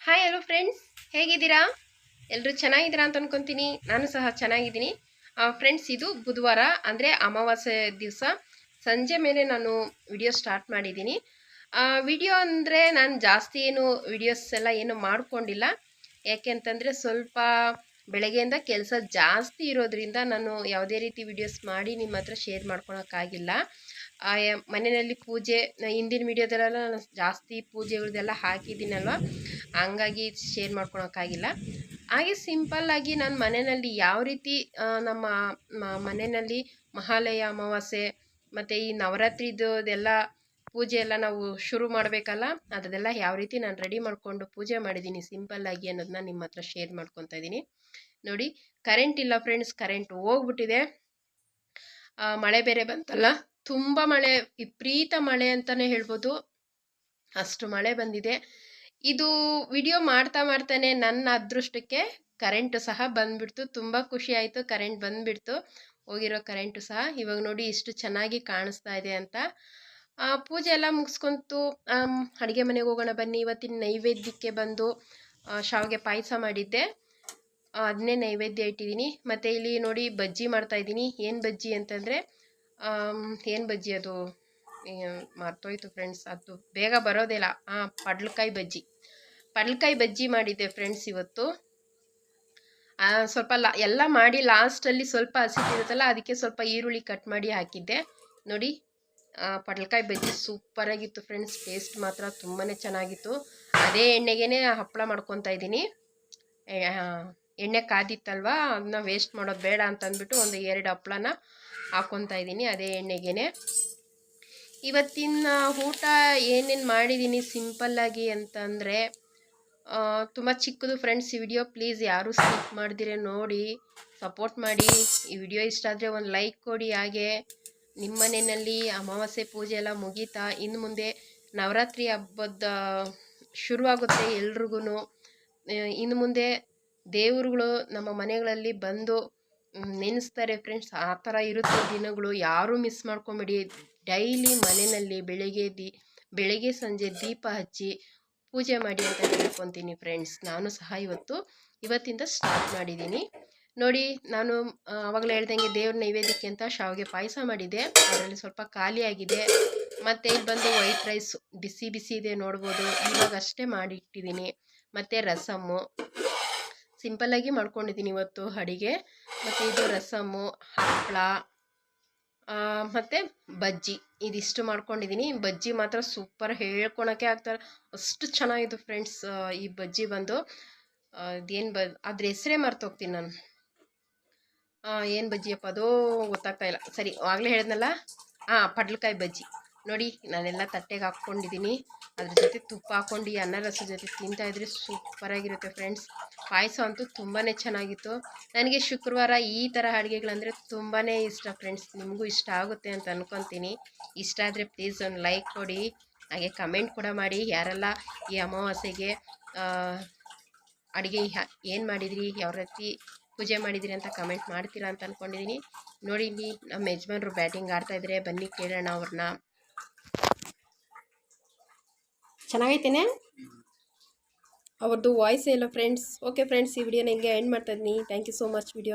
Hi hello friends, ಹೇಗಿದ್ದೀರಾ? ಎಲ್ಲರೂ ಚೆನ್ನಾಗಿದ್ದೀರಾ ಅಂತ ಅನ್ಕೊತೀನಿ. ನಾನು ಸಹ ಚೆನ್ನಾಗಿದ್ದೀನಿ. ಫ್ರೆಂಡ್ಸ್, ಇದು ಬುಧವಾರ ಅಂದರೆ ಅಮಾವಾಸ್ಯೆ ದಿವಸ ಸಂಜೆ ಮೇಲೆ ನಾನು ವಿಡಿಯೋ ಸ್ಟಾರ್ಟ್ ಮಾಡಿದ್ದೀನಿ. ವಿಡಿಯೋ ಅಂದರೆ ನಾನು ಜಾಸ್ತಿ ಏನು ವಿಡಿಯೋಸ್ ಎಲ್ಲ ಏನು ಮಾಡ್ಕೊಂಡಿಲ್ಲ. ಯಾಕೆ ಅಂತಂದರೆ ಸ್ವಲ್ಪ ಬೆಳಗ್ಗೆಯಿಂದ ಕೆಲಸ ಜಾಸ್ತಿ ಇರೋದ್ರಿಂದ ನಾನು ಯಾವುದೇ ರೀತಿ ವಿಡಿಯೋಸ್ ಮಾಡಿ ನಿಮ್ಮ ಹತ್ರ ಶೇರ್ ಮಾಡ್ಕೊಳಕ್ಕಾಗಿಲ್ಲ. ಮನೆಯಲ್ಲಿ ಪೂಜೆ ಹಿಂದಿನ ವಿಡಿಯೋದಲ್ಲೆಲ್ಲ ನಾನು ಜಾಸ್ತಿ ಪೂಜೆಗಳದೆಲ್ಲ ಹಾಕಿದ್ದೀನಲ್ವ, ಹಂಗಾಗಿ ಶೇರ್ ಮಾಡ್ಕೊಳಕ್ಕಾಗಿಲ್ಲ. ಹಾಗೆ ಸಿಂಪಲ್ಲಾಗಿ ನಾನು ಮನೆಯಲ್ಲಿ ಯಾವ ರೀತಿ ನಮ್ಮ ಮನೆಯಲ್ಲಿ ಮಹಾಲಯ ಅಮಾವಾಸ್ಯೆ ಮತ್ತು ಈ ನವರಾತ್ರಿದೆಲ್ಲ ಪೂಜೆ ಎಲ್ಲ ನಾವು ಶುರು ಮಾಡಬೇಕಲ್ಲ, ಅದನ್ನೆಲ್ಲ ಯಾವ ರೀತಿ ನಾನು ರೆಡಿ ಮಾಡಿಕೊಂಡು ಪೂಜೆ ಮಾಡಿದ್ದೀನಿ ಸಿಂಪಲ್ಲಾಗಿ ಅನ್ನೋದನ್ನ ನಿಮ್ಮ ಹತ್ರ ಶೇರ್ ಮಾಡ್ಕೊತಾ ಇದ್ದೀನಿ. ನೋಡಿ, ಕರೆಂಟ್ ಇಲ್ಲ ಫ್ರೆಂಡ್ಸ್, ಕರೆಂಟ್ ಹೋಗ್ಬಿಟ್ಟಿದೆ. ಮಳೆ ಬೇರೆ ಬಂತಲ್ಲ, ತುಂಬ ಮಳೆ, ವಿಪರೀತ ಮಳೆ ಅಂತಲೇ ಹೇಳ್ಬೋದು. ಅಷ್ಟು ಮಳೆ ಬಂದಿದೆ. ಇದು ವಿಡಿಯೋ ಮಾಡ್ತಾನೆ ನನ್ನ ಅದೃಷ್ಟಕ್ಕೆ ಕರೆಂಟು ಸಹ ಬಂದ್ಬಿಡ್ತು. ತುಂಬ ಖುಷಿ ಆಯಿತು, ಕರೆಂಟ್ ಬಂದ್ಬಿಡ್ತು. ಹೋಗಿರೋ ಕರೆಂಟು ಸಹ ಇವಾಗ ನೋಡಿ ಇಷ್ಟು ಚೆನ್ನಾಗಿ ಕಾಣಿಸ್ತಾ ಇದೆ ಅಂತ. ಪೂಜೆ ಎಲ್ಲ ಮುಗಿಸ್ಕೊಂತು ಅಡುಗೆ ಮನೆಗೆ ಹೋಗೋಣ ಬನ್ನಿ. ಇವತ್ತಿನ ನೈವೇದ್ಯಕ್ಕೆ ಬಂದು ಶಾವಿಗೆ ಪಾಯಸ ಮಾಡಿದ್ದೆ, ಅದನ್ನೇ ನೈವೇದ್ಯ ಇಟ್ಟಿದ್ದೀನಿ. ಮತ್ತು ಇಲ್ಲಿ ನೋಡಿ ಬಜ್ಜಿ ಮಾಡ್ತಾಯಿದ್ದೀನಿ. ಏನು ಬಜ್ಜಿ ಅಂತಂದರೆ ಏನು ಬಜ್ಜಿ ಅದು ಮರ್ತೋಯ್ತು ಫ್ರೆಂಡ್ಸ್, ಅದು ಬೇಗ ಬರೋದಿಲ್ಲ. ಪಡ್ಲಕಾಯಿ ಬಜ್ಜಿ ಮಾಡಿದ್ದೆ ಫ್ರೆಂಡ್ಸ್ ಇವತ್ತು. ಸ್ವಲ್ಪ ಎಲ್ಲ ಮಾಡಿ ಲಾಸ್ಟಲ್ಲಿ ಸ್ವಲ್ಪ ಹಸಿಟ್ಟಿರುತ್ತಲ್ಲ, ಅದಕ್ಕೆ ಸ್ವಲ್ಪ ಈರುಳ್ಳಿ ಕಟ್ ಮಾಡಿ ಹಾಕಿದ್ದೆ. ನೋಡಿ, ಪಡ್ಲಕಾಯಿ ಬಜ್ಜಿ ಸೂಪರಾಗಿತ್ತು ಫ್ರೆಂಡ್ಸ್. ಟೇಸ್ಟ್ ಮಾತ್ರ ತುಂಬಾ ಚೆನ್ನಾಗಿತ್ತು. ಅದೇ ಎಣ್ಣೆಗೇ ಹಪ್ಪಳ ಮಾಡ್ಕೊತಾ ಇದ್ದೀನಿ. ಎಣ್ಣೆ ಕಾದಿತ್ತಲ್ವ, ಅದನ್ನ ವೇಸ್ಟ್ ಮಾಡೋದು ಬೇಡ ಅಂತ ಅಂದ್ಬಿಟ್ಟು ಒಂದು 2 ಹಪ್ಪಳನ ಹಾಕ್ಕೊತಾ ಇದ್ದೀನಿ ಅದೇ ಎಣ್ಣೆಗೇ. ಇವತ್ತಿನ ಊಟ ಏನೇನು ಮಾಡಿದ್ದೀನಿ ಸಿಂಪಲ್ಲಾಗಿ ಅಂತಂದರೆ, ತುಂಬ ಚಿಕ್ಕದು ಫ್ರೆಂಡ್ಸ್ ಈ ವಿಡಿಯೋ. ಪ್ಲೀಸ್ ಯಾರೂ ಸ್ಕಿಪ್ ಮಾಡ್ದಿರೆ ನೋಡಿ, ಸಪೋರ್ಟ್ ಮಾಡಿ. ಈ ವಿಡಿಯೋ ಇಷ್ಟ ಆದರೆ ಒಂದು ಲೈಕ್ ಕೊಡಿ. ಹಾಗೆ ನಿಮ್ಮ ಮನೆಯಲ್ಲಿ ಅಮಾವಾಸ್ಯೆ ಪೂಜೆ ಎಲ್ಲ ಮುಗೀತಾ, ಇನ್ನು ಮುಂದೆ ನವರಾತ್ರಿ ಹಬ್ಬದ ಶುರುವಾಗುತ್ತೆ ಎಲ್ರಿಗೂ. ಇನ್ನು ಮುಂದೆ ದೇವರುಗಳು ನಮ್ಮ ಮನೆಗಳಲ್ಲಿ ಬಂದು ನೆನೆಸ್ತಾರೆ ಫ್ರೆಂಡ್ಸ್. ಆ ಥರ ಇರುತ್ತೆ ದಿನಗಳು, ಯಾರೂ ಮಿಸ್ ಮಾಡ್ಕೊಂಬಿಡಿ. ಡೈಲಿ ಮನೆಯಲ್ಲಿ ಬೆಳಗ್ಗೆ ಸಂಜೆ ದೀಪ ಹಚ್ಚಿ ಪೂಜೆ ಮಾಡಿ ಅಂತ ಹೇಳ್ಕೊತೀನಿ ಫ್ರೆಂಡ್ಸ್. ನಾನು ಸಹ ಇವತ್ತಿಂದ ಸ್ಟಾರ್ಟ್ ಮಾಡಿದ್ದೀನಿ. ನೋಡಿ, ನಾನು ಆವಾಗಲೇ ಹೇಳ್ದಂಗೆ ದೇವ್ರ ನೈವೇದ್ಯಕ್ಕೆ ಅಂತ ಶಾವಿಗೆ ಪಾಯಸ ಮಾಡಿದ್ದೆ, ಅದರಲ್ಲಿ ಸ್ವಲ್ಪ ಖಾಲಿ ಆಗಿದೆ. ಮತ್ತು ಇಲ್ಲಿ ಬಂದು ವೈಟ್ ರೈಸ್ ಬಿಸಿ ಇದೆ ನೋಡ್ಬೋದು, ಇವಾಗ ಅಷ್ಟೇ ಮಾಡಿ ಇಟ್ಟಿದ್ದೀನಿ. ಮತ್ತು ರಸಮ್ಮು ಸಿಂಪಲ್ಲಾಗಿ ಮಾಡ್ಕೊಂಡಿದ್ದೀನಿ ಇವತ್ತು ಅಡಿಗೆ. ಮತ್ತು ಇದು ರಸಮ್ಮು, ಹಪ್ಪಳ ಮತ್ತು ಬಜ್ಜಿ, ಇದಿಷ್ಟು ಮಾಡ್ಕೊಂಡಿದ್ದೀನಿ. ಬಜ್ಜಿ ಮಾತ್ರ ಸೂಪರ್, ಹೇಳ್ಕೊಳಕ್ಕೆ ಆಗ್ತಾರೆ, ಅಷ್ಟು ಚೆನ್ನಾಗಿತ್ತು ಫ್ರೆಂಡ್ಸ್. ಈ ಬಜ್ಜಿ ಬಂದು ಅದೇನು ಅದ್ರ ಹೆಸರೇ ಮರ್ತೋಗ್ತೀನಿ ನಾನು. ಏನು ಬಜ್ಜಿಯಪ್ಪ ಅದು ಗೊತ್ತಾಗ್ತಾ ಇಲ್ಲ. ಸರಿ, ಆಗಲೇ ಹೇಳಿದ್ನಲ್ಲ, ಪಡ್ಲಕಾಯಿ ಬಜ್ಜಿ. ನೋಡಿ, ನಾನೆಲ್ಲ ತಟ್ಟೆಗೆ ಹಾಕ್ಕೊಂಡಿದ್ದೀನಿ. ಅದ್ರ ಜೊತೆ ತುಪ್ಪ ಹಾಕ್ಕೊಂಡು ಅನ್ನ ರಸದ ಜೊತೆ ತಿಂತಾಯಿದ್ರೆ ಸೂಪರಾಗಿರುತ್ತೆ ಫ್ರೆಂಡ್ಸ್. ಪಾಯಸ ಅಂತೂ ತುಂಬಾ ಚೆನ್ನಾಗಿತ್ತು. ನನಗೆ ಶುಕ್ರವಾರ ಈ ಥರ ಅಡುಗೆಗಳಂದರೆ ತುಂಬಾ ಇಷ್ಟ ಫ್ರೆಂಡ್ಸ್. ನಿಮಗೂ ಇಷ್ಟ ಆಗುತ್ತೆ ಅಂತ ಅಂದ್ಕೊತೀನಿ. ಇಷ್ಟ ಆದರೆ ಪ್ಲೀಸ್ ಒಂದು ಲೈಕ್ ಕೊಡಿ, ಹಾಗೆ ಕಮೆಂಟ್ ಕೂಡ ಮಾಡಿ. ಯಾರೆಲ್ಲ ಈ ಅಮಾವಾಸ್ಯೆಗೆ ಅಡುಗೆ ಏನು ಮಾಡಿದಿರಿ, ಯಾವ ರೀತಿ ಪೂಜೆ ಮಾಡಿದಿರಿ ಅಂತ ಕಮೆಂಟ್ ಮಾಡ್ತೀರಾ ಅಂತ ಅಂದ್ಕೊಂಡಿದ್ದೀನಿ. ನೋಡಿ, ಇಲ್ಲಿ ನಮ್ಮ ಯಜಮಾನ್ರು ಬ್ಯಾಟಿಂಗ್ ಆಡ್ತಾಯಿದ್ರೆ, ಬನ್ನಿ ಕೇಳೋಣ ಅವ್ರನ್ನ. ಚೆನ್ನಾಗೈತೇನೆ ಅವ್ರದ್ದು ವಾಯ್ಸೇ ಇಲ್ಲ ಫ್ರೆಂಡ್ಸ್. ಓಕೆ ಫ್ರೆಂಡ್ಸ್, ಈ ವಿಡಿಯೋನ ಹಿಂಗೆ ಎಂಡ್ ಮಾಡ್ತಾಯಿದ್ದೀನಿ. Thank you so much video